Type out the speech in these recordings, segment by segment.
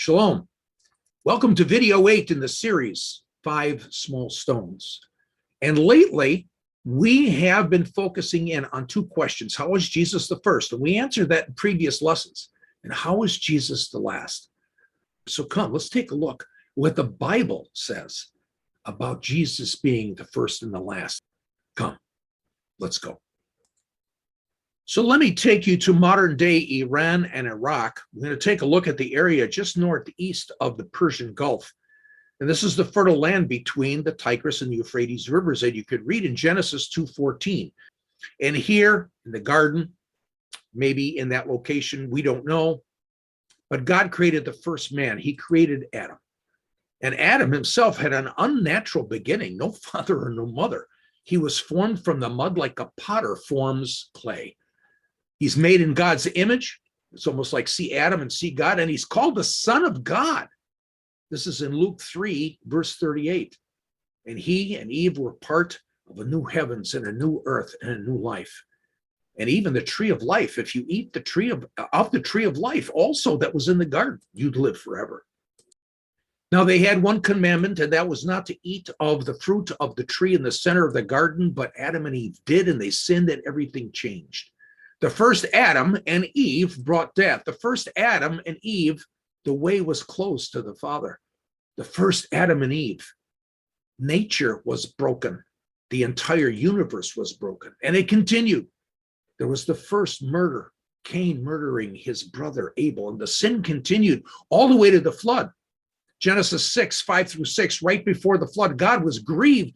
Shalom. Welcome to video 8 in the series, 5 Small Stones. And lately, we have been focusing in on 2 questions. How is Jesus the first? And we answered that in previous lessons. And how is Jesus the last? So come, let's take a look what the Bible says about Jesus being the first and the last. Come, let's go. So let me take you to modern day Iran and Iraq. We're going to take a look at the area just northeast of the Persian Gulf. And this is the fertile land between the Tigris and the Euphrates rivers that you could read in Genesis 2:14. And here in the garden, maybe in that location, we don't know, but God created the first man. He created Adam. And Adam himself had an unnatural beginning, no father or no mother. He was formed from the mud like a potter forms clay. He's made in God's image. It's almost like see Adam and see God, and he's called the Son of God. This is in Luke 3, verse 38. And he and Eve were part of a new heavens and a new earth and a new life. And even the tree of life, if you eat the tree of the tree of life also that was in the garden, you'd live forever. Now they had one commandment, and that was not to eat of the fruit of the tree in the center of the garden, but Adam and Eve did, and they sinned, and everything changed. The first Adam and Eve brought death. The first Adam and Eve, the way was closed to the Father. The first Adam and Eve, nature was broken. The entire universe was broken. And it continued. There was the first murder, Cain murdering his brother Abel. And the sin continued all the way to the flood. Genesis 6, 5 through 6, right before the flood, God was grieved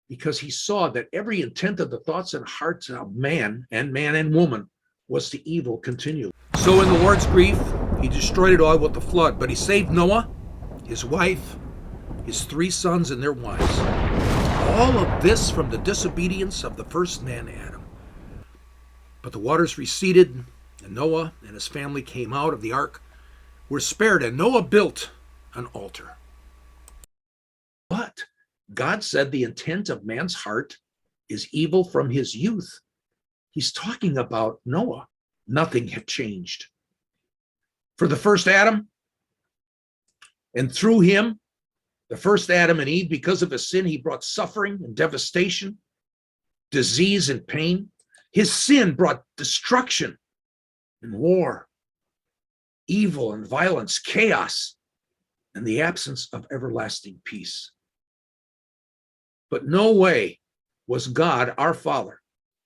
because he saw that every intent of the thoughts and hearts of man and woman was to evil continue. So in the Lord's grief, he destroyed it all with the flood, but he saved Noah, his wife, his 3 sons and their wives. All of this from the disobedience of the first man, Adam. But the waters receded, and Noah and his family came out of the ark, were spared, and Noah built an altar. But God said the intent of man's heart is evil from his youth. He's talking about Noah. Nothing had changed. For the first Adam, and through him, the first Adam and Eve, because of his sin, he brought suffering and devastation, disease and pain. His sin brought destruction and war, evil and violence, chaos, and the absence of everlasting peace. But no way was God, our Father,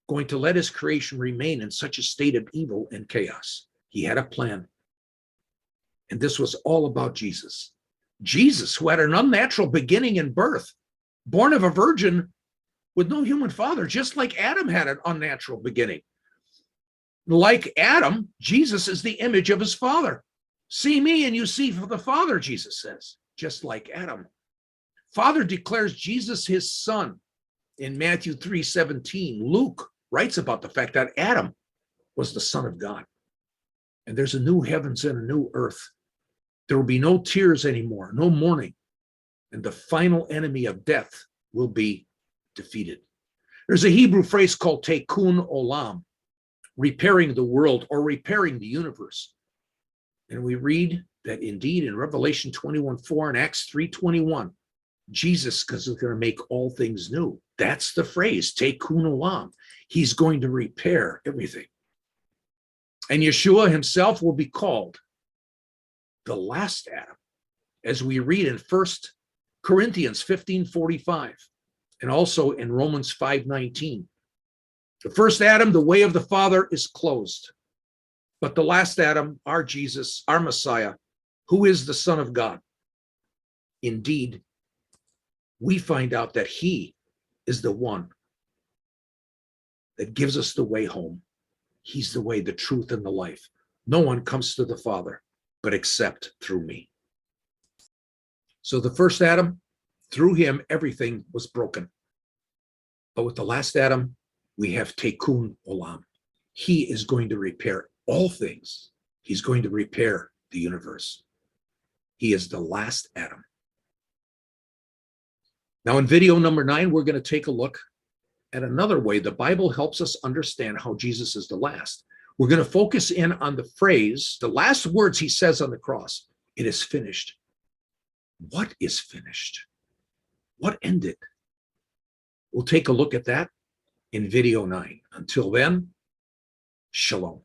going to let his creation remain in such a state of evil and chaos. He had a plan. And this was all about Jesus. Jesus, who had an unnatural beginning in birth, born of a virgin with no human father, just like Adam had an unnatural beginning. Like Adam, Jesus is the image of his Father. See me and you see the Father, Jesus says, just like Adam. Father declares Jesus his son in Matthew 3:17. Luke writes about the fact that Adam was the Son of God. And there's a new heavens and a new earth. There will be no tears anymore, no mourning. And the final enemy of death will be defeated. There's a Hebrew phrase called tikkun olam, repairing the world or repairing the universe. And we read that indeed in Revelation 21:4 and Acts 3:21, Jesus is going to make all things new. That's the phrase, tikkun olam. He's going to repair everything. And Yeshua himself will be called the last Adam, as we read in 1 Corinthians 15:45, and also in Romans 5:19. The first Adam, the way of the Father, is closed. But the last Adam, our Jesus, our Messiah, who is the Son of God, indeed, we find out that he is the one that gives us the way home. He's the way, the truth, and the life. No one comes to the Father but except through me. So the first Adam, through him, everything was broken. But with the last Adam, we have tikkun olam. He is going to repair all things. He's going to repair the universe. He is the last Adam. Now in video number 9, we're going to take a look at another way the Bible helps us understand how Jesus is the last. We're going to focus in on the phrase, the last words he says on the cross. It is finished. What is finished? What ended? We'll take a look at that in video 9. Until then, shalom.